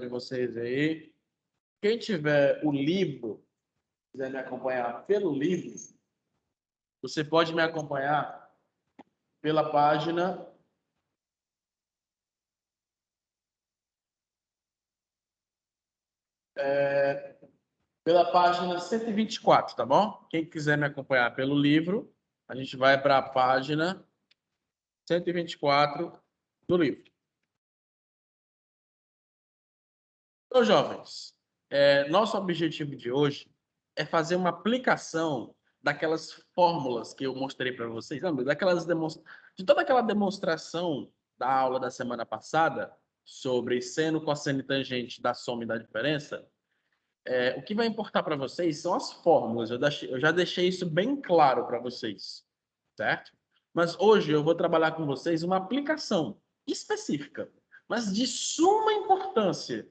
entre vocês aí. Quem tiver o livro, quiser me acompanhar pelo livro, você pode me acompanhar pela página pela página 124, tá bom? Quem quiser me acompanhar pelo livro, a gente vai para a página 124 do livro. Então, jovens, nosso objetivo de hoje é fazer uma aplicação daquelas fórmulas que eu mostrei para vocês, lembra? De toda aquela demonstração da aula da semana passada sobre seno, cosseno e tangente da soma e da diferença. O que vai importar para vocês são as fórmulas. Eu já deixei isso bem claro para vocês, certo? Mas hoje eu vou trabalhar com vocês uma aplicação específica, mas de suma importância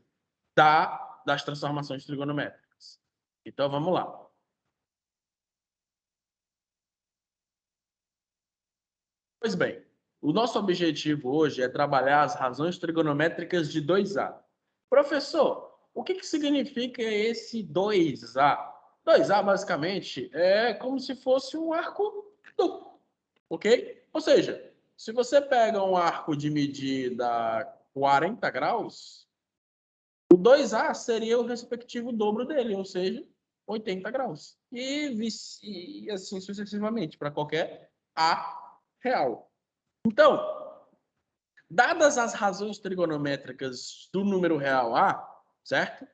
das transformações trigonométricas. Então, vamos lá. Pois bem, o nosso objetivo hoje é trabalhar as razões trigonométricas de 2A. Professor, o que significa esse 2A? 2A, basicamente, é como se fosse um arco duplo, ok? Ou seja, se você pega um arco de medida 40 graus, o 2A seria o respectivo dobro dele, ou seja, 80 graus. E assim sucessivamente, para qualquer A real. Então, dadas as razões trigonométricas do número real A, certo?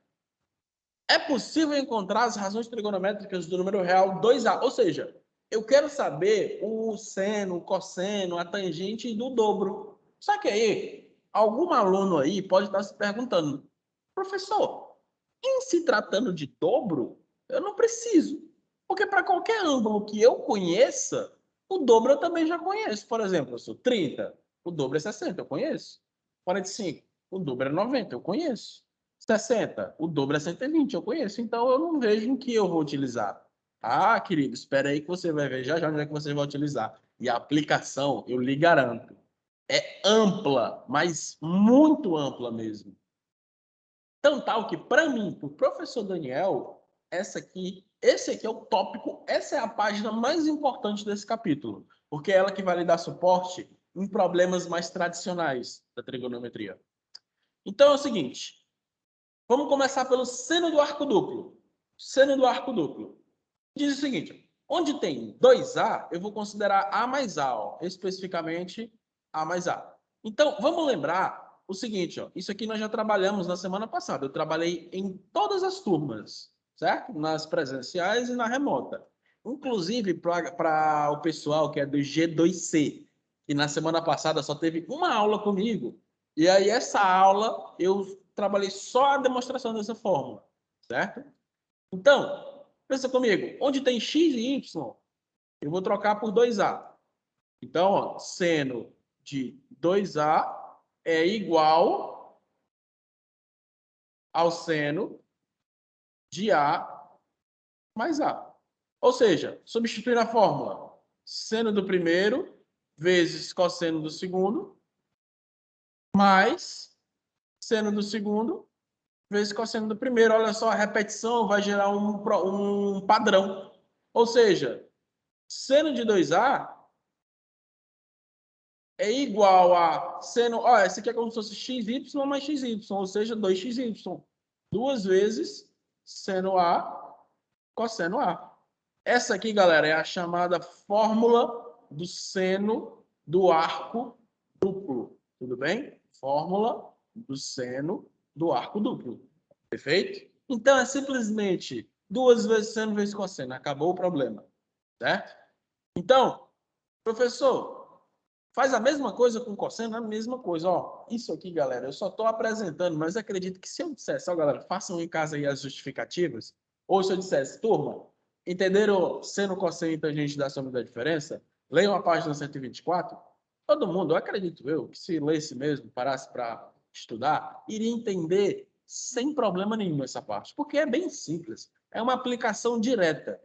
É possível encontrar as razões trigonométricas do número real 2A. Ou seja, eu quero saber o seno, o cosseno, a tangente do dobro. Só que aí, algum aluno aí pode estar se perguntando, professor, em se tratando de dobro, eu não preciso. Porque para qualquer ângulo que eu conheça, o dobro eu também já conheço. Por exemplo, eu sou 30, o dobro é 60, eu conheço. 45, o dobro é 90, eu conheço. 60, o dobro é 120, eu conheço. Então, eu não vejo em que eu vou utilizar. Ah, querido, espera aí que você vai ver já onde é que você vai utilizar. E a aplicação, eu lhe garanto, é ampla, mas muito ampla mesmo. Então, tal que, para mim, para o professor Daniel, esse aqui é o tópico, essa é a página mais importante desse capítulo, porque é ela que vai lhe dar suporte em problemas mais tradicionais da trigonometria. Então, é o seguinte, vamos começar pelo seno do arco duplo. Seno do arco duplo. Diz o seguinte, onde tem 2A, eu vou considerar A mais A, ó, especificamente A mais A. Então, vamos lembrar o seguinte, ó, isso aqui nós já trabalhamos na semana passada. Eu trabalhei em todas as turmas, certo? Nas presenciais e na remota. Inclusive para o pessoal que é do G2C, que na semana passada só teve uma aula comigo. E aí, essa aula, eu trabalhei só a demonstração dessa fórmula, certo? Então, pensa comigo, onde tem x e y, eu vou trocar por 2A. Então, ó, seno de 2A é igual ao seno de A mais A. Ou seja, substituir a fórmula seno do primeiro vezes cosseno do segundo mais seno do segundo vezes cosseno do primeiro. Olha só, a repetição vai gerar um padrão. Ou seja, seno de 2A é igual a seno... Ó, esse aqui é como se fosse xy mais xy, ou seja, 2xy. Duas vezes seno A, cosseno A. Essa aqui, galera, é a chamada fórmula do seno do arco duplo. Tudo bem? Fórmula do seno do arco duplo. Perfeito? Então, é simplesmente 2 vezes seno vezes cosseno. Acabou o problema. Certo? Então, professor, faz a mesma coisa com cosseno? A mesma coisa. Ó, isso aqui, galera, eu só estou apresentando, mas acredito que se eu dissesse, ó, galera, façam em casa aí as justificativas, ou se eu dissesse, turma, entenderam seno, cosseno e tangente da soma e da diferença? Leiam a página 124. Todo mundo, eu acredito eu, que se lesse mesmo, parasse para estudar, iria entender sem problema nenhum essa parte, porque é bem simples. É uma aplicação direta,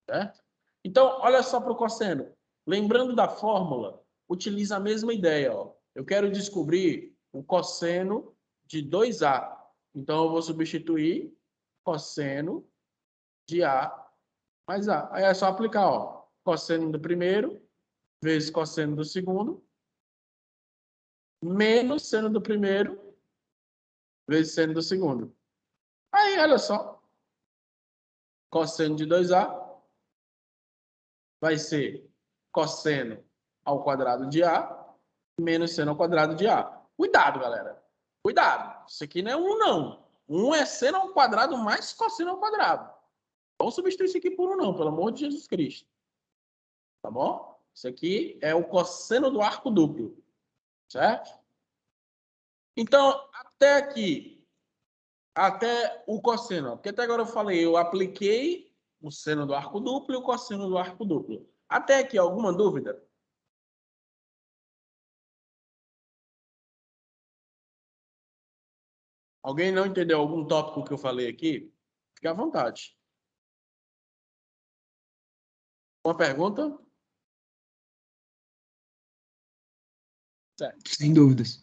certo? Então, olha só para o cosseno. Lembrando da fórmula, utiliza a mesma ideia. Ó. Eu quero descobrir o cosseno de 2A. Então, eu vou substituir cosseno de A mais A. Aí é só aplicar, ó. Cosseno do primeiro vezes cosseno do segundo menos seno do primeiro vezes seno do segundo. Aí, olha só. Cosseno de 2A vai ser cosseno ao quadrado de A menos seno ao quadrado de A. Cuidado, galera. Cuidado. Isso aqui não é 1, não. 1 é seno ao quadrado mais cosseno ao quadrado. Não substitui isso aqui por 1, não, pelo amor de Jesus Cristo. Tá bom? Isso aqui é o cosseno do arco duplo. Certo? Então, até aqui, até o cosseno. Porque até agora eu falei, eu apliquei o seno do arco duplo e o cosseno do arco duplo. Até aqui, alguma dúvida? Alguém não entendeu algum tópico que eu falei aqui? Fique à vontade. Uma pergunta? Certo. Sem dúvidas.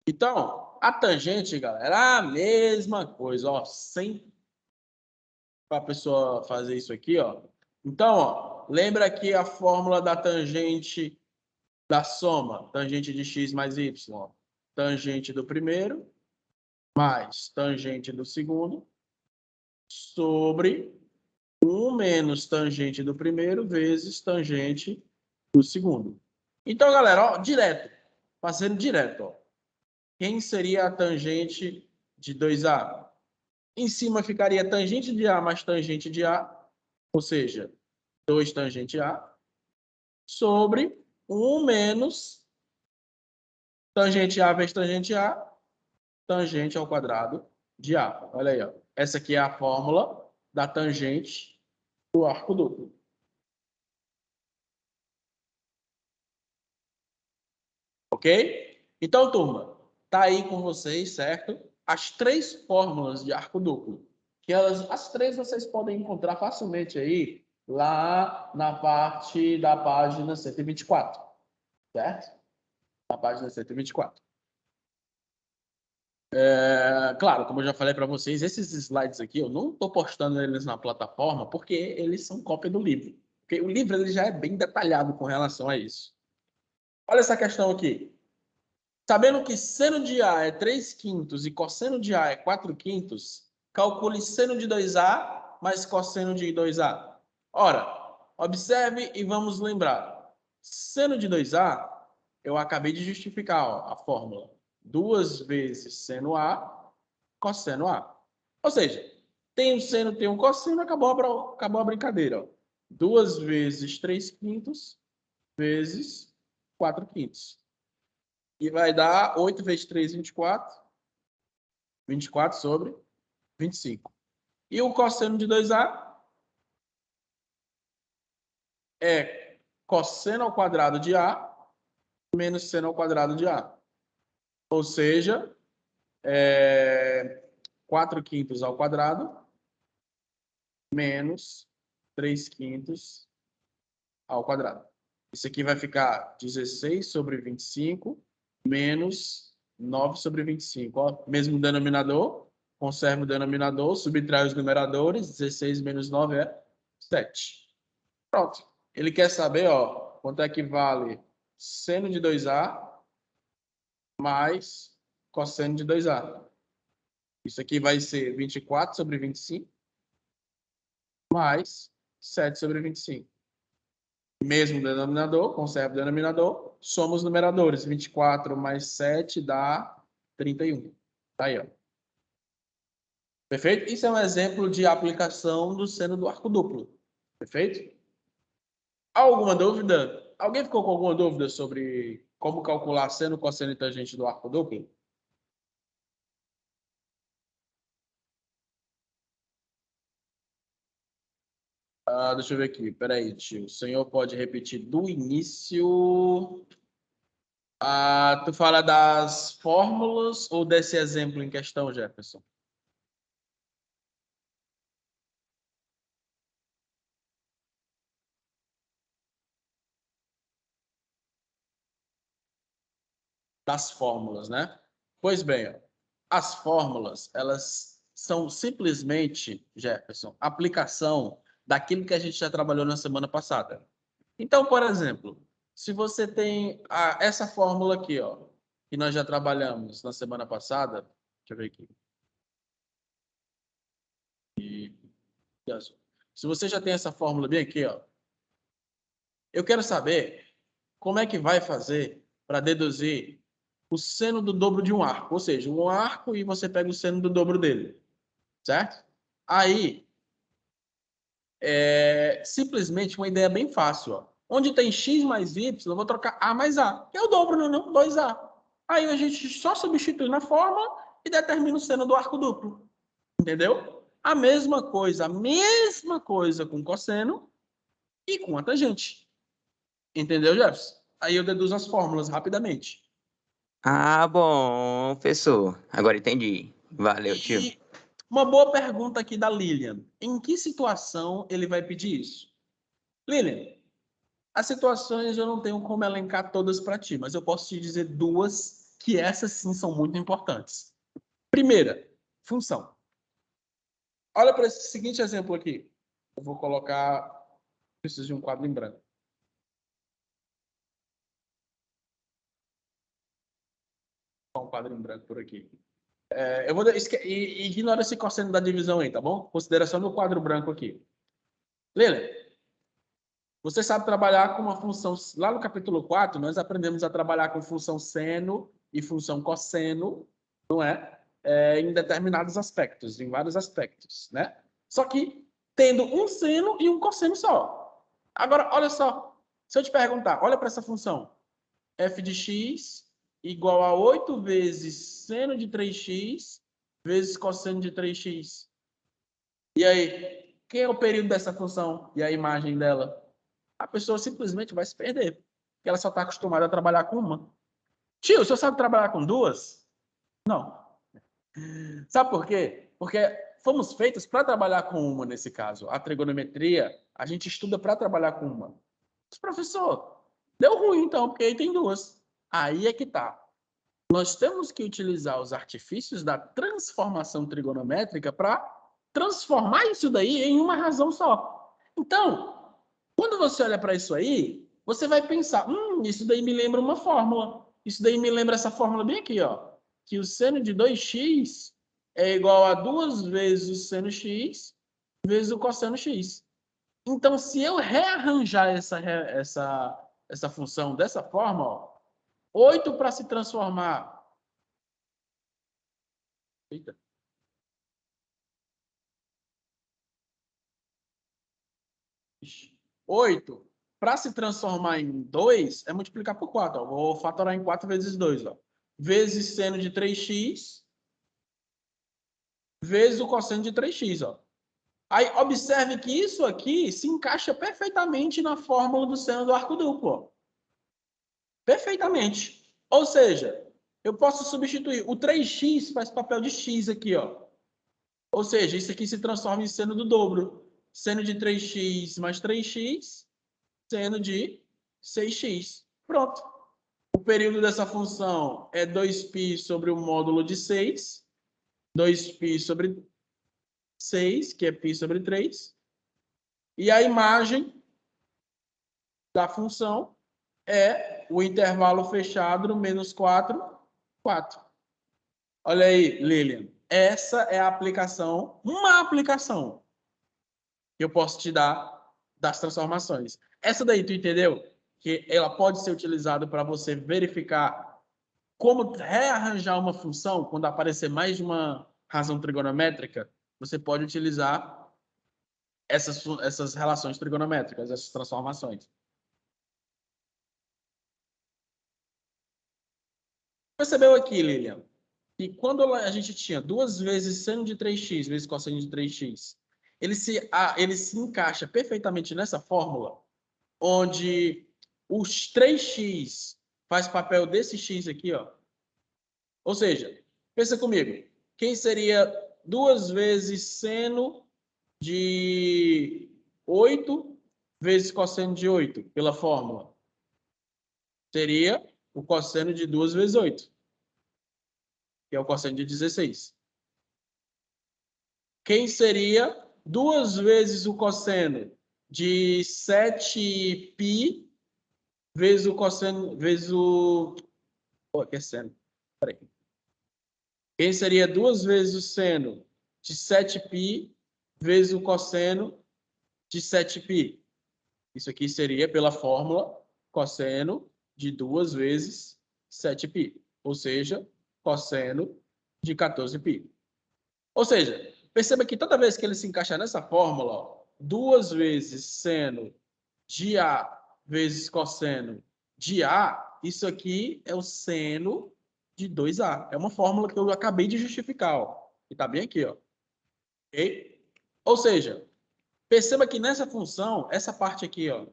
Então, a tangente, galera, é a mesma coisa, ó, sem para a pessoa fazer isso aqui, ó. Então, ó, lembra aqui a fórmula da tangente da soma, tangente de x mais y, ó. Tangente do primeiro mais tangente do segundo sobre 1 menos tangente do primeiro vezes tangente do segundo. Então, galera, ó, direto, fazendo direto, ó. Quem seria a tangente de 2A? Em cima ficaria tangente de A mais tangente de A, ou seja, 2 tangente A, sobre 1 menos tangente A vezes tangente A, tangente ao quadrado de A. Olha aí, ó. Essa aqui é a fórmula da tangente do arco duplo. Ok? Então, turma, tá aí com vocês, certo? As 3 fórmulas de arco duplo. Que as 3 vocês podem encontrar facilmente aí lá na parte da página 124, certo? Na página 124. Claro, como eu já falei para vocês, esses slides aqui eu não estou postando eles na plataforma porque eles são cópia do livro. Porque o livro ele já é bem detalhado com relação a isso. Olha essa questão aqui. Sabendo que seno de A é 3 quintos e cosseno de A é 4 quintos, calcule seno de 2A mais cosseno de 2A. Ora, observe e vamos lembrar. Seno de 2A, eu acabei de justificar ó, a fórmula. 2 vezes seno A, cosseno A. Ou seja, tem um seno, tem um cosseno, acabou a brincadeira. Ó. 2 vezes 3 quintos vezes 4 quintos. E vai dar 8 vezes 3, 24. 24 sobre 25. E o cosseno de 2A é cosseno ao quadrado de A menos seno ao quadrado de A. Ou seja, 4 quintos ao quadrado menos 3 quintos ao quadrado. Isso aqui vai ficar 16 sobre 25 menos 9 sobre 25. Ó, mesmo denominador, conserva o denominador, subtrai os numeradores, 16 menos 9 é 7. Pronto. Ele quer saber, ó, quanto é que vale seno de 2A mais cosseno de 2A. Isso aqui vai ser 24 sobre 25 mais 7 sobre 25. Mesmo denominador, conserva o denominador, soma os numeradores. 24 mais 7 dá 31. Tá aí, ó. Perfeito? Isso é um exemplo de aplicação do seno do arco duplo. Perfeito? Alguma dúvida? Alguém ficou com alguma dúvida sobre como calcular seno, cosseno e tangente do arco duplo? Deixa eu ver aqui. Peraí, tio. O senhor pode repetir do início? Tu fala das fórmulas ou desse exemplo em questão, Jefferson? Das fórmulas, né? Pois bem, ó. as fórmulas, elas são simplesmente, Jefferson, aplicação daquilo que a gente já trabalhou na semana passada. Então, por exemplo, se você tem essa fórmula aqui, ó, que nós já trabalhamos na semana passada, deixa eu ver aqui. Se você já tem essa fórmula bem aqui, ó, eu quero saber como é que vai fazer para deduzir o seno do dobro de um arco, ou seja, um arco e você pega o seno do dobro dele, certo? Aí, simplesmente uma ideia bem fácil, ó. Onde tem x mais y, eu vou trocar a mais a, que é o dobro, não? 2a. Aí a gente só substitui na fórmula e determina o seno do arco duplo, entendeu? A mesma coisa com cosseno e com a tangente. Entendeu, Jefferson? Aí eu deduzo as fórmulas rapidamente. Ah, bom, professor. Agora entendi. Valeu, tio. E uma boa pergunta aqui da Lilian. Em que situação ele vai pedir isso? Lilian, as situações eu não tenho como elencar todas para ti, mas eu posso te dizer duas que essas sim são muito importantes. Primeira, função. Olha para esse seguinte exemplo aqui. Eu vou colocar. Preciso de um quadro em branco. Um quadro em branco por aqui. Eu vou ignora esse cosseno da divisão aí, tá bom? Consideração do quadro branco aqui. Lilian, você sabe trabalhar com uma função. Lá no capítulo 4, nós aprendemos a trabalhar com função seno e função cosseno, não é? Em determinados aspectos, em vários aspectos, né? Só que tendo um seno e um cosseno só. Agora, olha só. Se eu te perguntar, olha para essa função. F de x igual a 8 vezes seno de 3x vezes cosseno de 3x. E aí, quem é o período dessa função e a imagem dela? A pessoa simplesmente vai se perder, porque ela só está acostumada a trabalhar com uma. Tio, o senhor sabe trabalhar com duas? Não. Sabe por quê? Porque fomos feitos para trabalhar com uma nesse caso. A trigonometria, a gente estuda para trabalhar com uma. Mas, professor, deu ruim então, porque aí tem duas. Aí é que tá. Nós temos que utilizar os artifícios da transformação trigonométrica para transformar isso daí em uma razão só. Então, quando você olha para isso aí, você vai pensar, isso daí me lembra uma fórmula. Isso daí me lembra essa fórmula bem aqui, ó, que o seno de 2x é igual a 2 vezes o seno x vezes o cosseno x. Então, se eu rearranjar essa função dessa forma, ó, 8 para se transformar. Eita. 8 para se transformar em 2 é multiplicar por 4. Ó. Vou fatorar em 4 vezes 2. Ó. Vezes seno de 3x vezes o cosseno de 3x. Ó. Aí, observe que isso aqui se encaixa perfeitamente na fórmula do seno do arco duplo. Ó. Perfeitamente. Ou seja, eu posso substituir. O 3x faz papel de x aqui. Ó. Ou seja, isso aqui se transforma em seno do dobro. Seno de 3x mais 3x, seno de 6x. Pronto. O período dessa função é 2π sobre o módulo de 6. 2π sobre 6, que é π sobre 3. E a imagem da função é o intervalo fechado no menos 4, 4. Olha aí, Lilian. Essa é a aplicação, uma aplicação que eu posso te dar das transformações. Essa daí, tu entendeu? Que ela pode ser utilizada para você verificar como rearranjar uma função quando aparecer mais de uma razão trigonométrica. Você pode utilizar essas relações trigonométricas, essas transformações. Percebeu aqui, Lilian, que quando a gente tinha 2 vezes seno de 3x vezes cosseno de 3x, ele se encaixa perfeitamente nessa fórmula, onde os 3x faz papel desse x aqui, ó. Ou seja, pensa comigo, quem seria 2 vezes seno de 8 vezes cosseno de 8, pela fórmula? Seria o cosseno de 2 vezes 8. que é o cosseno de 16. Quem seria 2 vezes o cosseno de 7π vezes o cosseno, vezes o... Pô, aqui é seno. Peraí. Quem seria 2 vezes o seno de 7π vezes o cosseno de 7π? Isso aqui seria pela fórmula cosseno de 2 vezes 7π, ou seja, cosseno de 14π. Ou seja, perceba que toda vez que ele se encaixar nessa fórmula, ó, 2 vezes seno de A vezes cosseno de A, isso aqui é o seno de 2A. É uma fórmula que eu acabei de justificar, ó. E está bem aqui, ó. Ok? Ou seja, perceba que nessa função, essa parte aqui, ó,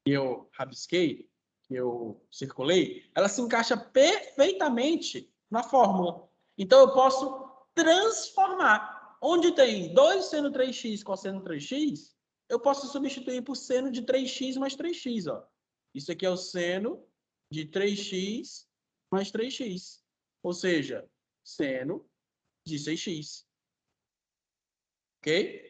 que eu rabisquei, que eu circulei, ela se encaixa perfeitamente na fórmula. Então, eu posso transformar. Onde tem 2 seno 3x cosseno 3x, eu posso substituir por seno de 3x mais 3x. Ó. Isso aqui é o seno de 3x mais 3x. Ou seja, seno de 6x. Ok?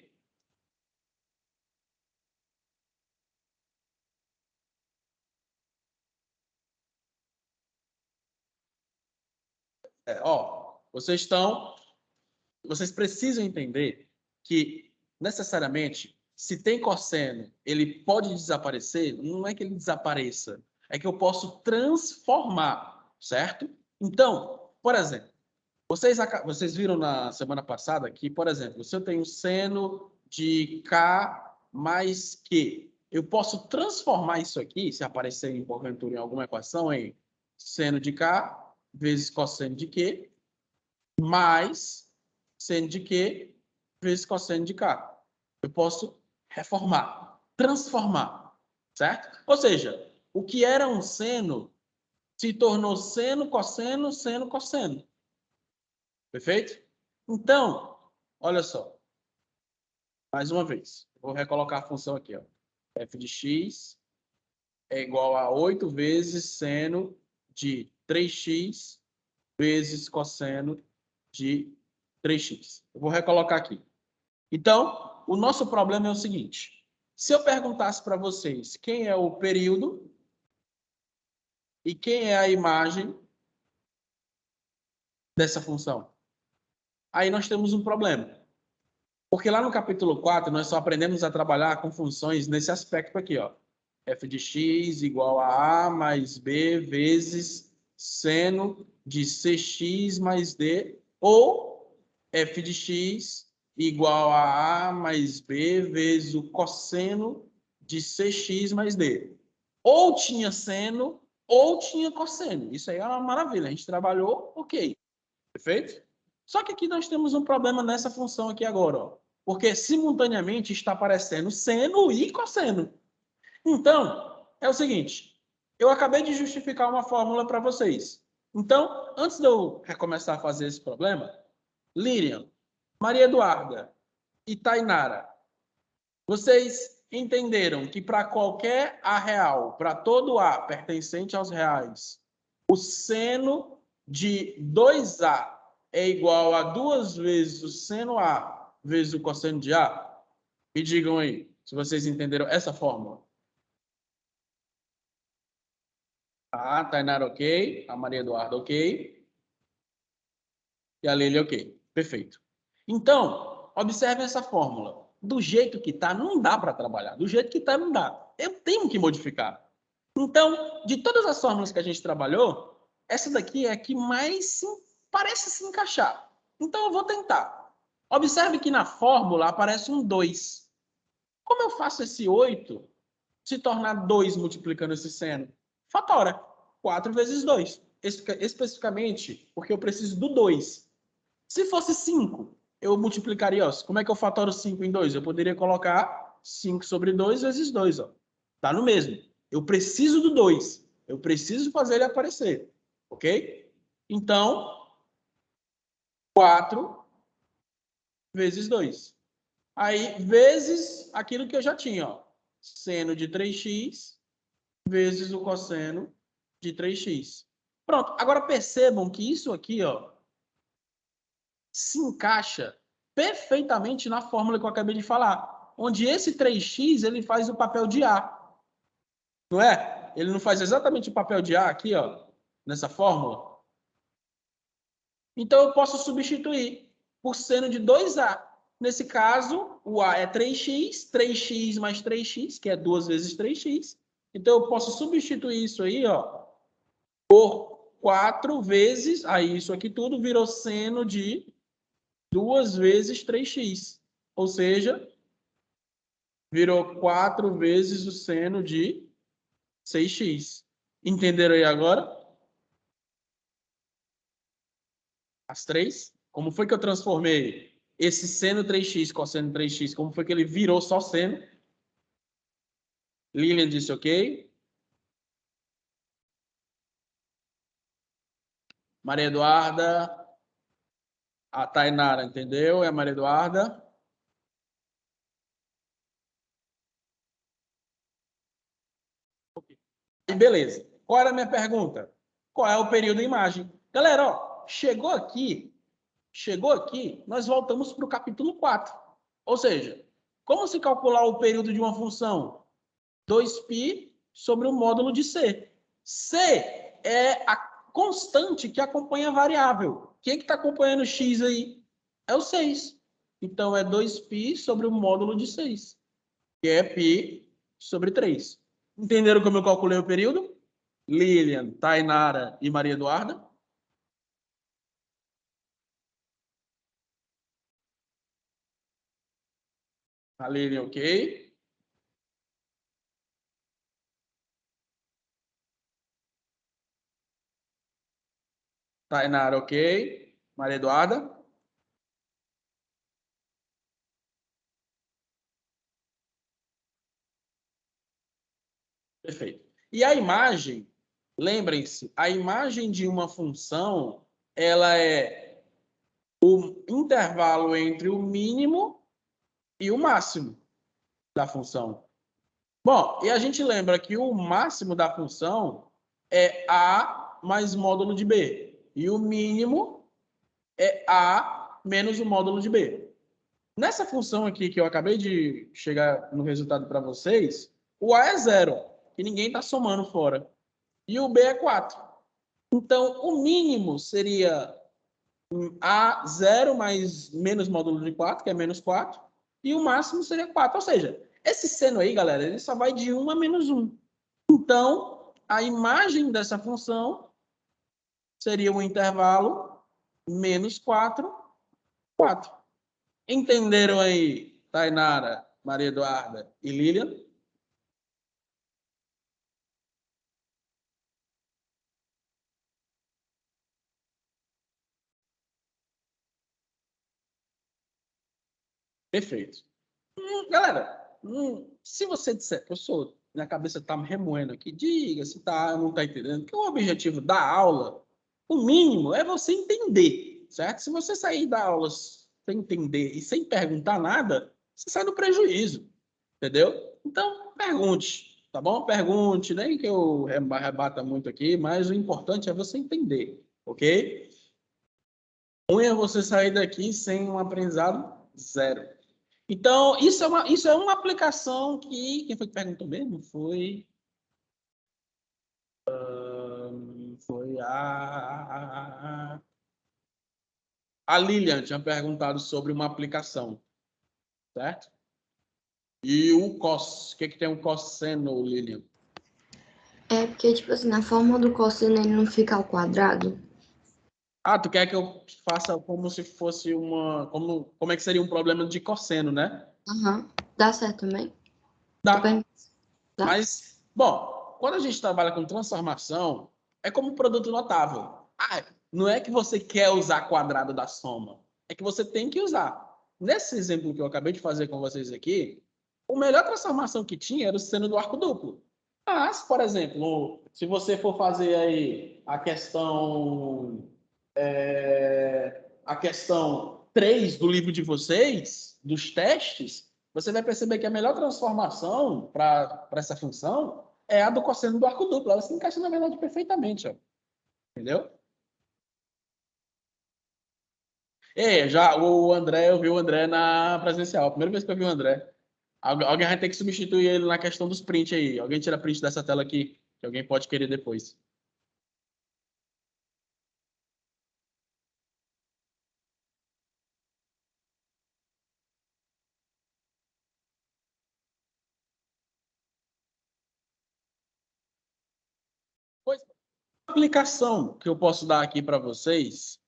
Vocês precisam entender que, necessariamente, se tem cosseno, ele pode desaparecer, não é que ele desapareça, é que eu posso transformar, certo? Então, por exemplo, vocês viram na semana passada que, por exemplo, se eu tenho seno de K mais Q, eu posso transformar isso aqui, se aparecer em porventura em alguma equação, em seno de K vezes cosseno de Q, mais seno de Q vezes cosseno de K. Eu posso reformar, transformar, certo? Ou seja, o que era um seno se tornou seno, cosseno. Perfeito? Então, olha só. Mais uma vez. Vou recolocar a função aqui. Ó. F de x é igual a 8 vezes seno de 3x vezes cosseno de 3x. Eu vou recolocar aqui. Então, o nosso problema é o seguinte. Se eu perguntasse para vocês quem é o período e quem é a imagem dessa função, aí nós temos um problema. Porque lá no capítulo 4, nós só aprendemos a trabalhar com funções nesse aspecto aqui, ó. F de x igual a A mais B vezes seno de CX mais D, ou F de x igual a A mais B vezes o cosseno de CX mais D. Ou tinha seno, ou tinha cosseno. Isso aí é uma maravilha. A gente trabalhou, ok. Perfeito? Só que aqui nós temos um problema nessa função aqui agora, ó, porque simultaneamente está aparecendo seno e cosseno. Então, é o seguinte, eu acabei de justificar uma fórmula para vocês. Então, antes de eu recomeçar a fazer esse problema, Lilian, Maria Eduarda e Tainara, vocês entenderam que para qualquer A real, para todo A pertencente aos reais, o seno de 2A é igual a 2 vezes o seno A vezes o cosseno de A? Me digam aí, se vocês entenderam essa fórmula. A Tainara, ok. A Maria Eduarda, ok. E a Leila, ok. Perfeito. Então, observe essa fórmula. Do jeito que está, não dá para trabalhar. Do jeito que está, não dá. Eu tenho que modificar. Então, de todas as fórmulas que a gente trabalhou, essa daqui é a que mais parece se encaixar. Então, eu vou tentar. Observe que na fórmula aparece um 2. Como eu faço esse 8 se tornar 2 multiplicando esse seno? Fatora. 4 vezes 2. Especificamente, porque eu preciso do 2. Se fosse 5, eu multiplicaria. Ó, como é que eu fatoro 5 em 2? Eu poderia colocar 5 sobre 2 vezes 2. Ó. Tá no mesmo. Eu preciso do 2. Eu preciso fazer ele aparecer. Ok? Então, 4 vezes 2. Aí, vezes aquilo que eu já tinha. Ó. Seno de 3x vezes o cosseno de 3x. Pronto. Agora percebam que isso aqui, ó, se encaixa perfeitamente na fórmula que eu acabei de falar, onde esse 3x ele faz o papel de A. Não é? Ele não faz exatamente o papel de A aqui, ó, nessa fórmula? Então, eu posso substituir por seno de 2A. Nesse caso, o A é 3x, 3x mais 3x, que é 2 vezes 3x. Então, eu posso substituir isso aí, ó, por 4 vezes, aí isso aqui tudo virou seno de 2 vezes 3x. Ou seja, virou 4 vezes o seno de 6x. Entenderam aí agora? As três? Como foi que eu transformei esse seno 3x, cosseno 3x? Como foi que ele virou só seno? Lilian disse ok. Maria Eduarda. A Tainara, entendeu? É a Maria Eduarda. E beleza. Qual era a minha pergunta? Qual é o período da imagem? Galera, ó, chegou aqui, nós voltamos para o capítulo 4. Ou seja, como se calcular o período de uma função? 2π sobre o módulo de C. C é a constante que acompanha a variável. Quem que está acompanhando x aí? É o 6. Então, é 2π sobre o módulo de 6, que é π sobre 3. Entenderam como eu calculei o período? Lilian, Tainara e Maria Eduarda? A Lilian, ok. Tainara, ok. Maria Eduarda? Perfeito. E a imagem, lembrem-se, a imagem de uma função, ela é o intervalo entre o mínimo e o máximo da função. Bom, e a gente lembra que o máximo da função é A mais módulo de B. E o mínimo é A menos o módulo de B. Nessa função aqui que eu acabei de chegar no resultado para vocês, o A é 0, que ninguém está somando fora. E o B é 4. Então, o mínimo seria A0 mais menos módulo de 4, que é menos 4. E o máximo seria 4. Ou seja, esse seno aí, galera, ele só vai de 1 a menos 1. Então, a imagem dessa função seria o intervalo menos 4, 4. Entenderam aí, Tainara, Maria Eduarda e Lilian? Perfeito. Galera, se você disser, professor, minha cabeça está me remoendo aqui, diga se tá, não está entendendo, que o objetivo da aula, o mínimo, é você entender, certo? Se você sair da aula sem entender e sem perguntar nada, você sai no prejuízo, entendeu? Então, pergunte, tá bom? Pergunte, nem que eu rebata muito aqui, mas o importante é você entender, ok? Ruim é você sair daqui sem um aprendizado zero. Então, isso é uma aplicação que... Quem foi que perguntou mesmo? Foi a Lilian tinha perguntado sobre uma aplicação, certo? E o cos, o que tem um cosseno, Lilian? É porque, tipo assim, na forma do cosseno ele não fica ao quadrado. Ah, tu quer que eu faça como se fosse uma... Como é que seria um problema de cosseno, né? Aham. Dá certo também? Dá. Dá? Mas, bom, quando a gente trabalha com transformação, é como um produto notável. Ah, não é que você quer usar quadrado da soma, é que você tem que usar. Nesse exemplo que eu acabei de fazer com vocês aqui, a melhor transformação que tinha era o seno do arco duplo. Mas, por exemplo, se você for fazer aí a questão 3 do livro de vocês, dos testes, você vai perceber que a melhor transformação para essa função é a do cosseno do arco duplo. Ela se encaixa, na verdade, perfeitamente. Ó. Entendeu? Já o André, eu vi o André na presencial. A primeira vez que eu vi o André. Alguém vai ter que substituir ele na questão dos prints aí. Alguém tira print dessa tela aqui, que alguém pode querer depois. Pois, a aplicação que eu posso dar aqui para vocês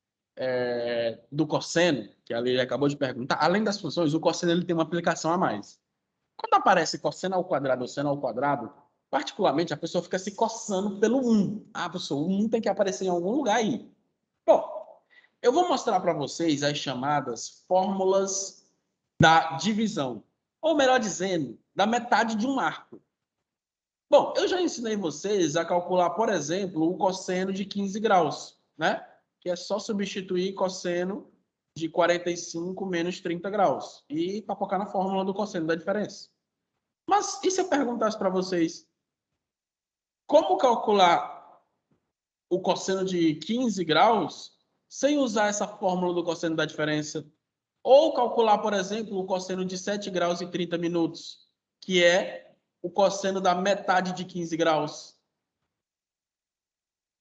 do cosseno, que a Lili acabou de perguntar, além das funções, o cosseno ele tem uma aplicação a mais. Quando aparece cosseno ao quadrado ou seno ao quadrado, particularmente a pessoa fica se coçando pelo 1. Ah, professor, o 1 tem que aparecer em algum lugar aí. Bom, eu vou mostrar para vocês as chamadas fórmulas da divisão, ou melhor dizendo, da metade de um arco. Bom, eu já ensinei vocês a calcular, por exemplo, o cosseno de 15 graus, né? Que é só substituir cosseno de 45 menos 30 graus e papocar na fórmula do cosseno da diferença. Mas e se eu perguntasse para vocês como calcular o cosseno de 15 graus sem usar essa fórmula do cosseno da diferença? Ou calcular, por exemplo, o cosseno de 7 graus e 30 minutos, que é o cosseno da metade de 15 graus.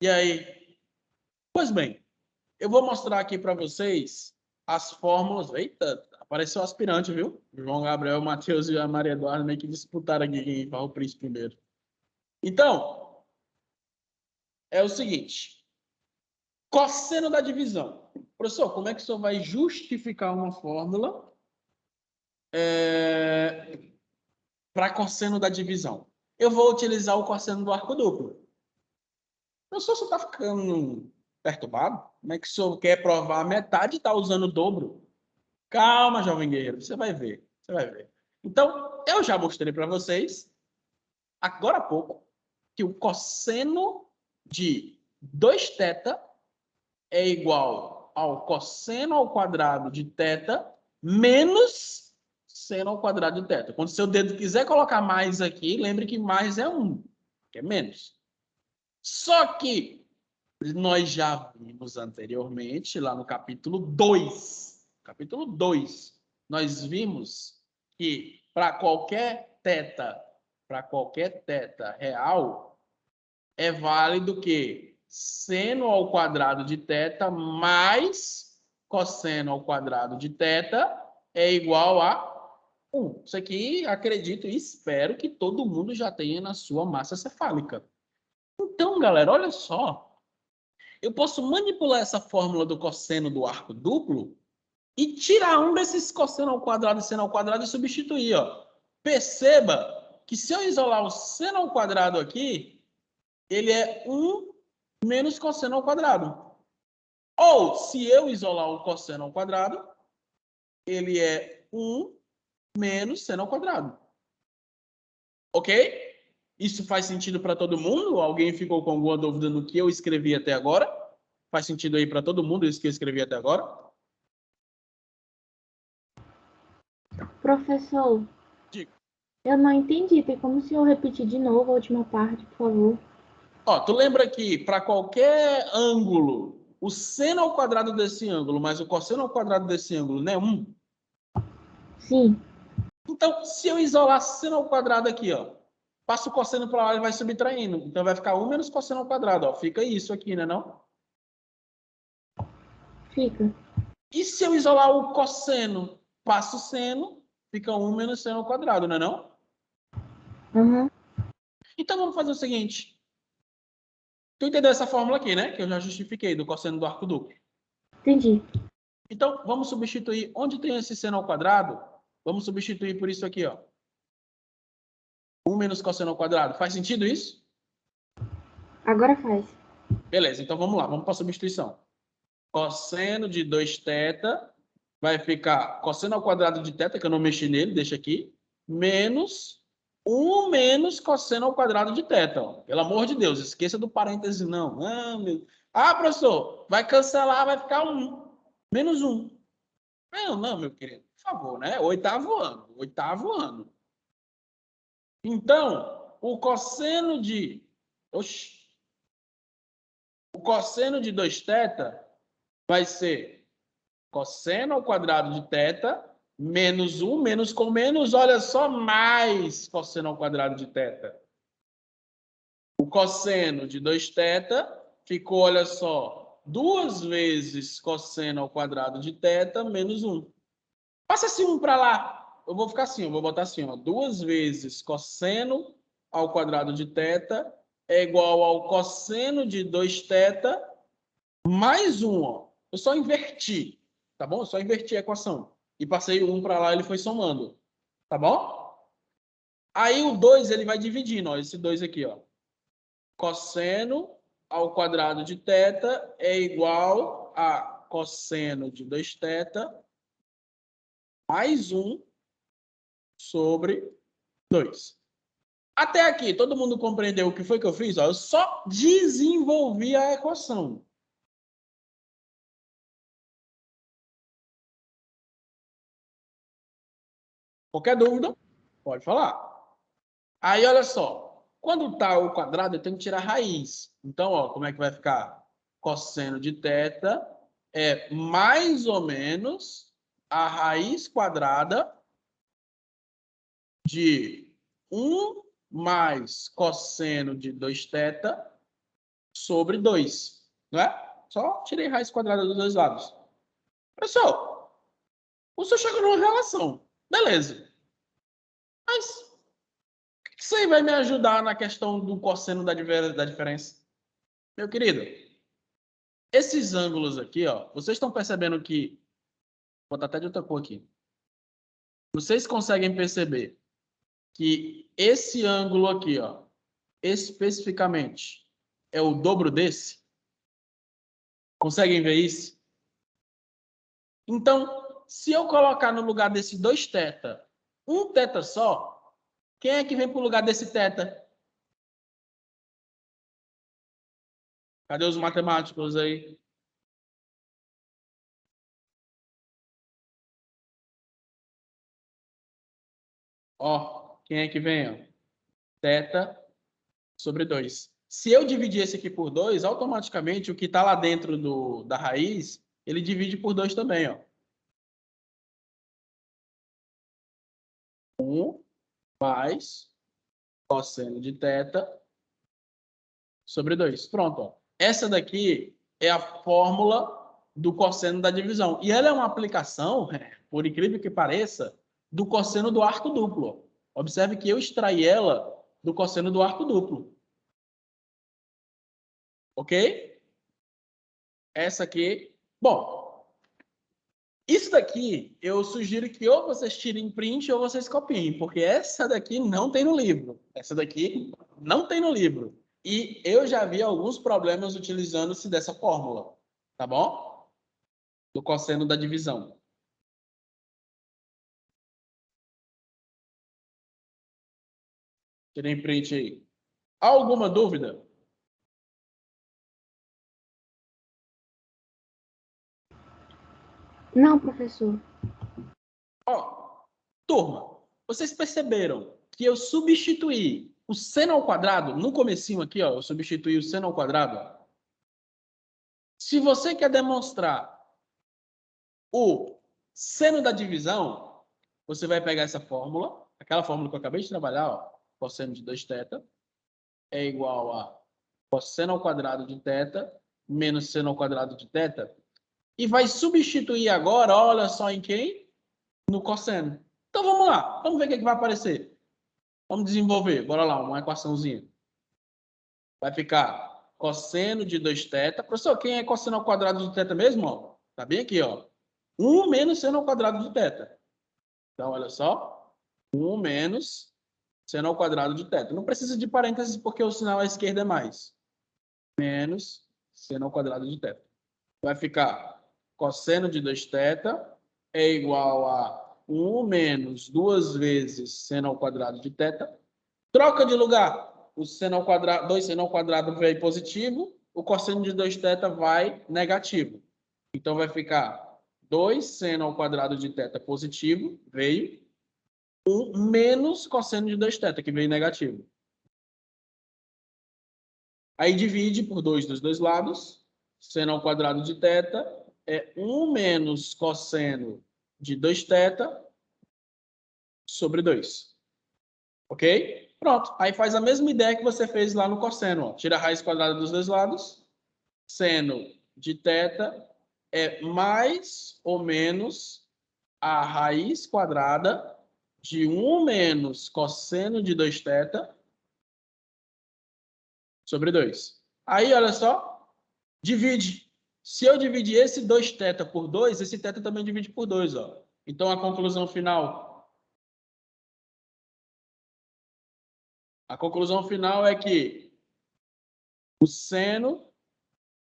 E aí? Pois bem, eu vou mostrar aqui para vocês as fórmulas. Eita, apareceu o aspirante, viu? João Gabriel, Matheus e a Maria Eduarda meio que disputaram aqui quem vai o príncipe primeiro. Então, é o seguinte. Cosseno da divisão. Professor, como é que o senhor vai justificar uma fórmula para cosseno da divisão? Eu vou utilizar o cosseno do arco duplo. Professor, você está ficando perturbado? Como é que o senhor quer provar a metade e está usando o dobro? Calma, jovem guerreiro, você vai ver. Você vai ver. Então, eu já mostrei para vocês, agora há pouco, que o cosseno de 2θ é igual ao cosseno ao quadrado de θ menos seno ao quadrado de θ. Quando seu dedo quiser colocar mais aqui, lembre que mais é 1, que é menos. Só que nós já vimos anteriormente, lá no capítulo 2, nós vimos que para qualquer θ real, é válido que seno ao quadrado de θ mais cosseno ao quadrado de θ é igual a 1. Isso aqui, acredito e espero que todo mundo já tenha na sua massa cefálica. Então, galera, olha só. Eu posso manipular essa fórmula do cosseno do arco duplo e tirar um desses cosseno ao quadrado e seno ao quadrado e substituir. Ó. Perceba que se eu isolar o seno ao quadrado aqui, ele é 1 menos cosseno ao quadrado. Ou, se eu isolar o cosseno ao quadrado, ele é 1 menos seno ao quadrado. Ok? Isso faz sentido para todo mundo? Alguém ficou com alguma dúvida no que eu escrevi até agora? Faz sentido aí para todo mundo isso que eu escrevi até agora? Professor, Diga. eu não entendi. Tem como o senhor repetir de novo a última parte, por favor? Ó, tu lembra que para qualquer ângulo, o seno ao quadrado desse ângulo mais o cosseno ao quadrado desse ângulo não é 1? Sim. Então, se eu isolar seno ao quadrado aqui, ó, passo o cosseno para lá e vai subtraindo. Então, vai ficar 1 menos cosseno ao quadrado. Ó. Fica isso aqui, né, não? Fica. E se eu isolar o cosseno, passo o seno, fica 1 menos seno ao quadrado, não é não? Uhum. Então, vamos fazer o seguinte. Tu entendeu essa fórmula aqui, né? Que eu já justifiquei, do cosseno do arco duplo. Entendi. Então, vamos substituir. Onde tem esse seno ao quadrado, vamos substituir por isso aqui, ó. 1 menos cosseno ao quadrado. Faz sentido isso? Agora faz. Beleza, então vamos lá. Vamos para a substituição. Cosseno de 2θ vai ficar cosseno ao quadrado de θ, que eu não mexi nele, deixa aqui, menos 1 menos cosseno ao quadrado de θ. Ó. Pelo amor de Deus, esqueça do parêntese não. Professor, vai cancelar, vai ficar 1. Menos 1. Não, meu querido, por favor, né? Oitavo ano. Então, o cosseno de 2θ vai ser cosseno ao quadrado de θ, menos 1, menos com menos, olha só, mais cosseno ao quadrado de θ. O cosseno de 2θ ficou, olha só, 2 vezes cosseno ao quadrado de θ menos 1. Passa esse 1 para lá. Eu vou ficar assim, eu vou botar assim, ó, 2 vezes cosseno ao quadrado de θ é igual ao cosseno de 2θ mais 1, ó. Eu só inverti, tá bom? Eu só inverti a equação. E passei o 1 para lá, ele foi somando. Tá bom? Aí o 2, ele vai dividindo, ó, esse 2 aqui, ó. Cosseno ao quadrado de θ é igual a cosseno de 2θ mais 1 sobre 2. Até aqui, todo mundo compreendeu o que foi que eu fiz? Ó, eu só desenvolvi a equação. Qualquer dúvida, pode falar. Aí, olha só. Quando está o quadrado, eu tenho que tirar a raiz. Então, ó, como é que vai ficar? Cosseno de θ é mais ou menos a raiz quadrada de 1 mais cosseno de 2θ sobre 2. Não é? Só tirei raiz quadrada dos dois lados. Pessoal, o senhor chegou numa relação. Beleza. Mas isso aí vai me ajudar na questão do cosseno da diferença. Meu querido, esses ângulos aqui, ó, vocês estão percebendo que... Vou botar até de outra cor aqui. Vocês conseguem perceber que esse ângulo aqui, ó, especificamente, é o dobro desse? Conseguem ver isso? Então, se eu colocar no lugar desse 2θ, um θ só, quem é que vem para o lugar desse θ? Cadê os matemáticos aí? Ó, quem é que vem? Ó? Θ sobre 2. Se eu dividir esse aqui por 2, automaticamente o que está lá dentro da raiz, ele divide por 2 também. Ó. 1 mais cosseno de θ sobre 2. Pronto. Ó. Essa daqui é a fórmula do cosseno da divisão. E ela é uma aplicação, por incrível que pareça, do cosseno do arco duplo. Observe que eu extraí ela do cosseno do arco duplo. Ok? Essa aqui. Bom, isso daqui eu sugiro que ou vocês tirem print ou vocês copiem, porque essa daqui não tem no livro. Essa daqui não tem no livro. E eu já vi alguns problemas utilizando-se dessa fórmula. Tá bom? Do cosseno da divisão. Tirem print aí. Alguma dúvida? Não, professor. Ó, turma, vocês perceberam que eu substituí o seno ao quadrado, no comecinho aqui, ó, eu substituí o seno ao quadrado. Ó. Se você quer demonstrar o seno da divisão, você vai pegar essa fórmula, aquela fórmula que eu acabei de trabalhar, ó, cosseno de 2θ, é igual a cosseno ao quadrado de θ menos seno ao quadrado de θ, e vai substituir agora, olha só em quem? No cosseno. Então vamos lá, vamos ver o que vai aparecer. Vamos desenvolver, bora lá, uma equaçãozinha. Vai ficar cosseno de 2θ. Professor, quem é cosseno ao quadrado de θ mesmo? Ó? Tá bem aqui, ó. 1 menos seno ao quadrado de θ. Então, olha só. 1 menos seno ao quadrado de θ. Não precisa de parênteses porque o sinal à esquerda é mais. Menos seno ao quadrado de θ. Vai ficar cosseno de 2θ é igual a 1 menos 2 vezes seno ao quadrado de θ. Troca de lugar. O seno ao quadrado, 2 seno ao quadrado vai positivo, o cosseno de 2θ vai negativo. Então vai ficar 2 seno ao quadrado de θ positivo, veio, 1 menos cosseno de 2θ, que veio negativo. Aí divide por 2 dos dois lados, seno ao quadrado de θ é 1 menos cosseno de 2θ sobre 2. Ok? Pronto. Aí faz a mesma ideia que você fez lá no cosseno. Ó. Tira a raiz quadrada dos dois lados. Seno de θ é mais ou menos a raiz quadrada de 1 menos cosseno de 2θ sobre 2. Aí, olha só, divide. Se eu dividir esse 2θ por 2, esse θ também divide por 2. Ó. Então, a conclusão final é que o seno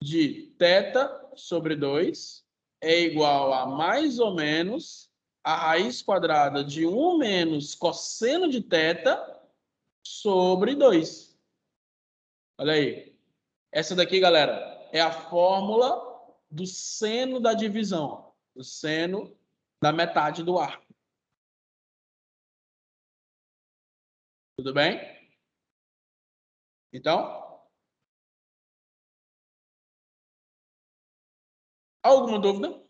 de θ sobre 2 é igual a mais ou menos a raiz quadrada de 1 menos cosseno de θ sobre 2. Olha aí. Essa daqui, galera, é a fórmula do seno da divisão, do seno da metade do arco. Tudo bem? Então, alguma dúvida?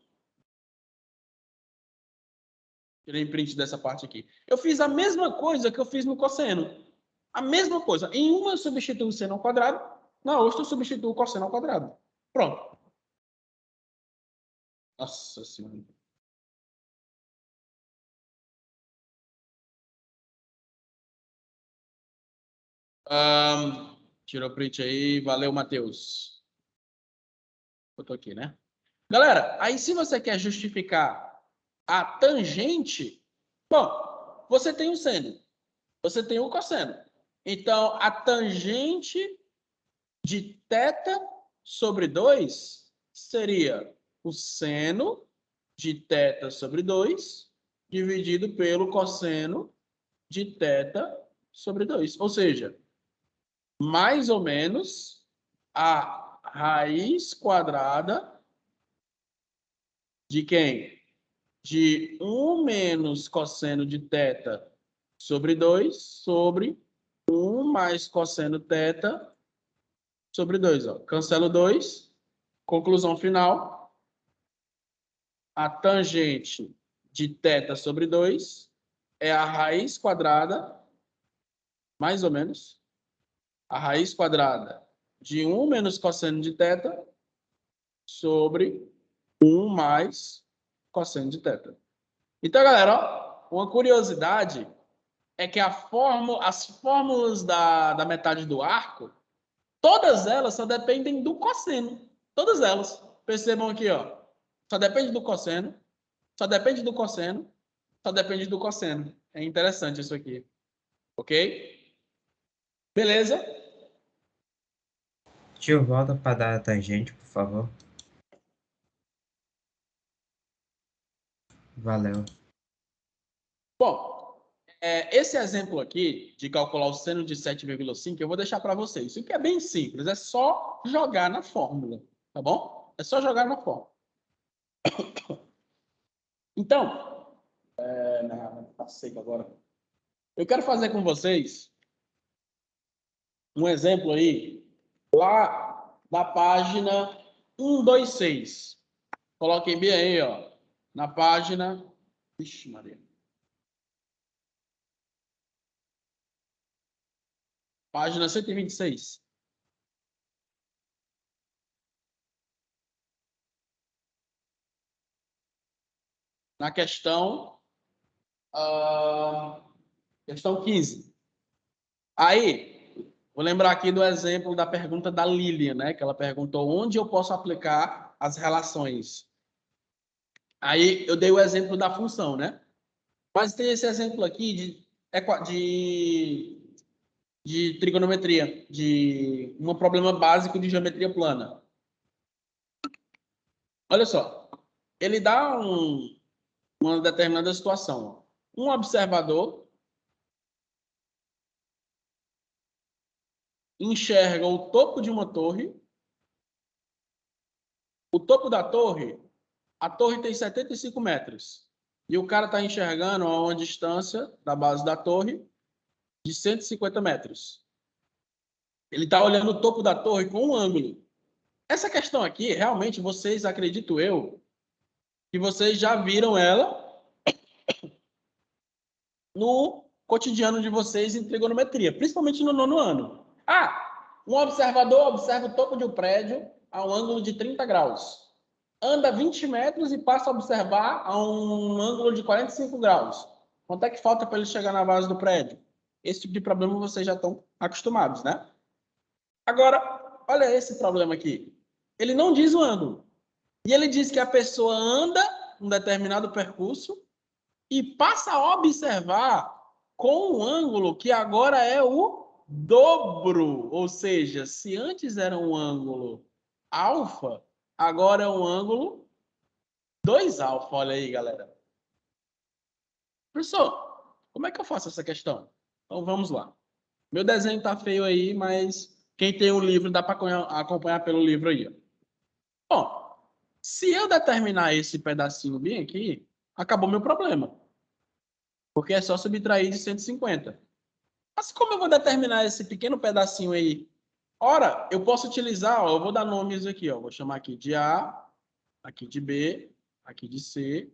Tirei print dessa parte aqui. Eu fiz a mesma coisa que eu fiz no cosseno. A mesma coisa. Em uma eu substituo o seno ao quadrado, na outra eu substituo o cosseno ao quadrado. Pronto. Nossa Senhora. Tirou print aí. Valeu, Matheus. Eu tô aqui, né? Galera, aí se você quer justificar a tangente, bom, você tem o seno, você tem o cosseno. Então, a tangente de θ sobre 2 seria o seno de θ sobre 2 dividido pelo cosseno de θ sobre 2. Ou seja, mais ou menos a raiz quadrada de quem? De 1 menos cosseno de θ sobre 2 sobre 1 mais cosseno θ sobre 2. Ó. Cancelo 2. Conclusão final. A tangente de θ sobre 2 é a raiz quadrada, mais ou menos, a raiz quadrada de 1 menos cosseno de θ sobre 1 mais cosseno de θ. Então, galera, ó, uma curiosidade é que as fórmulas da metade do arco, todas elas só dependem do cosseno. Todas elas. Percebam aqui, ó. Só depende do cosseno, só depende do cosseno, só depende do cosseno. É interessante isso aqui. Ok? Beleza? Tio, volta para dar a tangente, por favor. Valeu. Bom, esse exemplo aqui de calcular o seno de 7,5 eu vou deixar para vocês. Isso aqui é bem simples, é só jogar na fórmula, tá bom? É só jogar na fórmula. Então, tá seco agora. Eu quero fazer com vocês um exemplo aí, lá da página 126. Coloquem bem aí, ó, na página... Ixi, Maria. Página 126. Na questão... questão 15. Aí, vou lembrar aqui do exemplo da pergunta da Lilian, né? Que ela perguntou onde eu posso aplicar as relações. Aí, eu dei o exemplo da função, né? Mas tem esse exemplo aqui de trigonometria, de um problema básico de geometria plana. Olha só, ele dá uma determinada situação. Um observador enxerga o topo de uma torre. O topo da torre, a torre tem 75 metros. E o cara está enxergando a uma distância da base da torre de 150 metros. Ele está olhando o topo da torre com um ângulo. Essa questão aqui, realmente, vocês, acredito eu, que vocês já viram ela no cotidiano de vocês em trigonometria, principalmente no 9º ano. Um observador observa o topo de um prédio a um ângulo de 30 graus. Anda 20 metros e passa a observar a um ângulo de 45 graus. Quanto é que falta para ele chegar na base do prédio? Esse tipo de problema vocês já estão acostumados, né? Agora, olha esse problema aqui. Ele não diz o ângulo. E ele diz que a pessoa anda um determinado percurso e passa a observar com um ângulo que agora é o dobro. Ou seja, se antes era um ângulo alfa, agora é um ângulo 2 alfa. Olha aí, galera. Professor, como é que eu faço essa questão? Então, vamos lá. Meu desenho tá feio aí, mas quem tem o livro dá para acompanhar pelo livro aí. Bom, se eu determinar esse pedacinho bem aqui, acabou meu problema. Porque é só subtrair de 150. Mas como eu vou determinar esse pequeno pedacinho aí? Ora, eu posso utilizar, ó, eu vou dar nomes aqui, ó, vou chamar aqui de A, aqui de B, aqui de C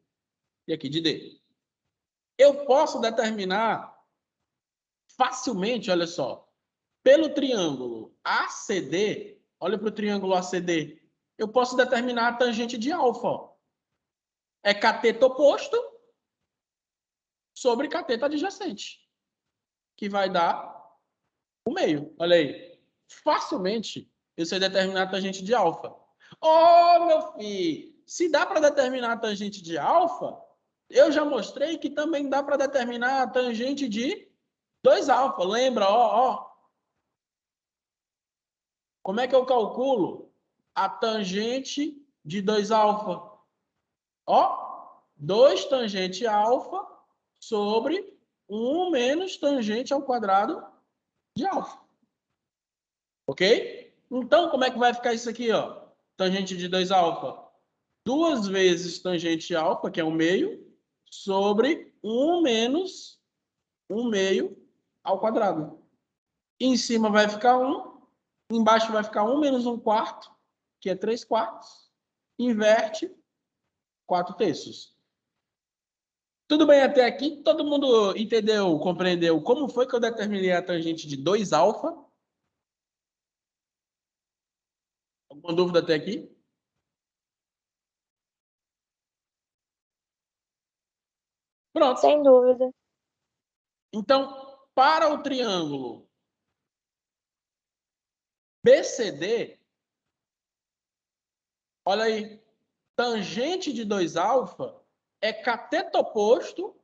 e aqui de D. Eu posso determinar facilmente, olha só, pelo triângulo ACD, olha para o triângulo ACD, eu posso determinar a tangente de alfa. Ó. É cateto oposto sobre cateto adjacente, que vai dar o meio. Olha aí. Facilmente, eu sei determinar a tangente de alfa. Oh, meu filho, se dá para determinar a tangente de alfa, eu já mostrei que também dá para determinar a tangente de 2 alfa. Lembra, ó. Como é que eu calculo a tangente de 2 alfa? Ó, 2 tangente alfa sobre 1 menos tangente ao quadrado de alfa. Ok? Então, como é que vai ficar isso aqui, ó? Tangente de 2 alfa. 2 vezes tangente alfa, que é 1 meio, sobre 1 menos 1 meio ao quadrado. Em cima vai ficar 1, embaixo vai ficar 1 menos 1 quarto, que é 3 quartos. Inverte, 4 terços. Tudo bem até aqui? Todo mundo entendeu, compreendeu como foi que eu determinei a tangente de 2 alfa? Alguma dúvida até aqui? Pronto. Sem dúvida. Então, para o triângulo BCD, olha aí, tangente de 2 alfa é cateto oposto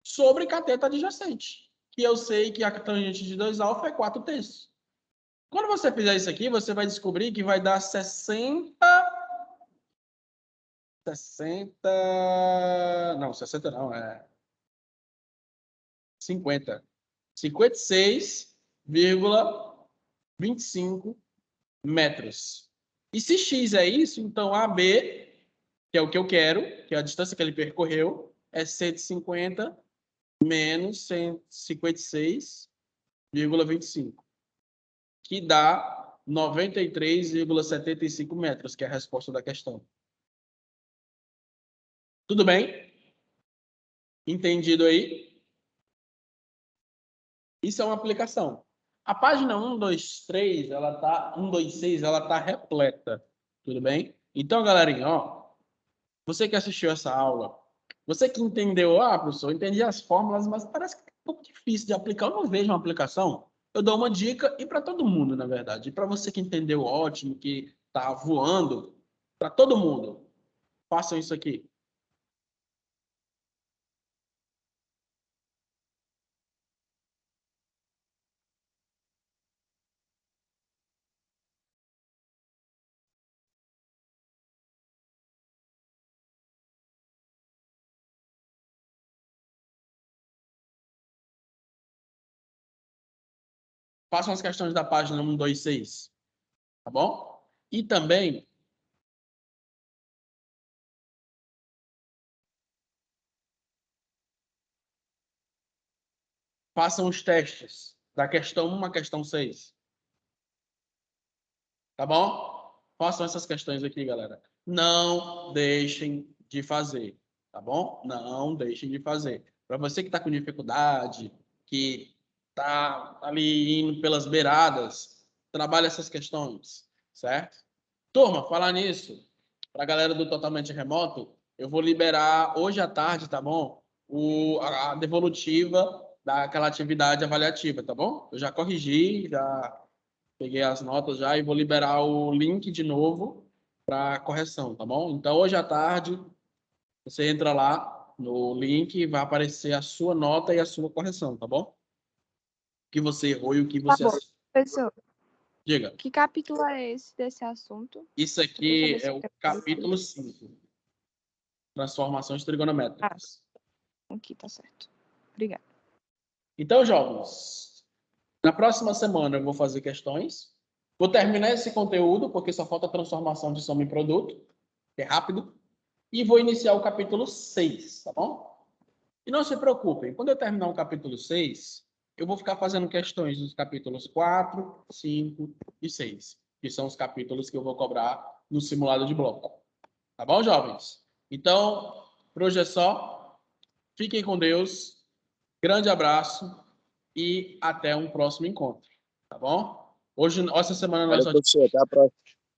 sobre cateto adjacente. Que eu sei que a tangente de 2 alfa é 4 terços. Quando você fizer isso aqui, você vai descobrir que vai dar 60... Não, 60 não, é 50. 56,25 metros. E se x é isso, então AB, que é o que eu quero, que é a distância que ele percorreu, é 150 menos 156,25, que dá 93,75 metros, que é a resposta da questão. Tudo bem? Entendido aí? Isso é uma aplicação. A página 123, ela tá 126, ela tá repleta. Tudo bem? Então, galerinha, ó, você que assistiu essa aula, você que entendeu, professor, eu entendi as fórmulas, mas parece que é um pouco difícil de aplicar. Eu não vejo uma aplicação. Eu dou uma dica e para todo mundo, na verdade. E para você que entendeu, ótimo, que tá voando, para todo mundo, façam isso aqui. Façam as questões da página 126, tá bom? E também façam os testes da questão 1 à questão 6. Tá bom? façam essas questões aqui, galera. Não deixem de fazer, tá bom? Não deixem de fazer. Para você que está com dificuldade, que está ali indo pelas beiradas, trabalhe essas questões, certo? Turma, falar nisso, para a galera do Totalmente Remoto, eu vou liberar hoje à tarde, tá bom? A devolutiva daquela atividade avaliativa, tá bom? Eu já corrigi, já peguei as notas já e vou liberar o link de novo para correção, tá bom? Então, hoje à tarde, você entra lá no link e vai aparecer a sua nota e a sua correção, tá bom? O que você errou e o que Tá você bom, acertou. professor. Diga. Que capítulo é esse desse assunto? Isso aqui é o capítulo 5. Transformações trigonométricas. Aqui, tá certo. Obrigada. Então, jovens, na próxima semana eu vou fazer questões. Vou terminar esse conteúdo, porque só falta transformação de soma em produto, que é rápido. E vou iniciar o capítulo 6, tá bom? E não se preocupem, quando eu terminar o capítulo 6, eu vou ficar fazendo questões dos capítulos 4, 5 e 6, que são os capítulos que eu vou cobrar no simulado de bloco. Tá bom, jovens? Então, por hoje é só. Fiquem com Deus. Grande abraço e até um próximo encontro. Tá bom? Hoje, essa semana nós Valeu, professor. Até a próxima.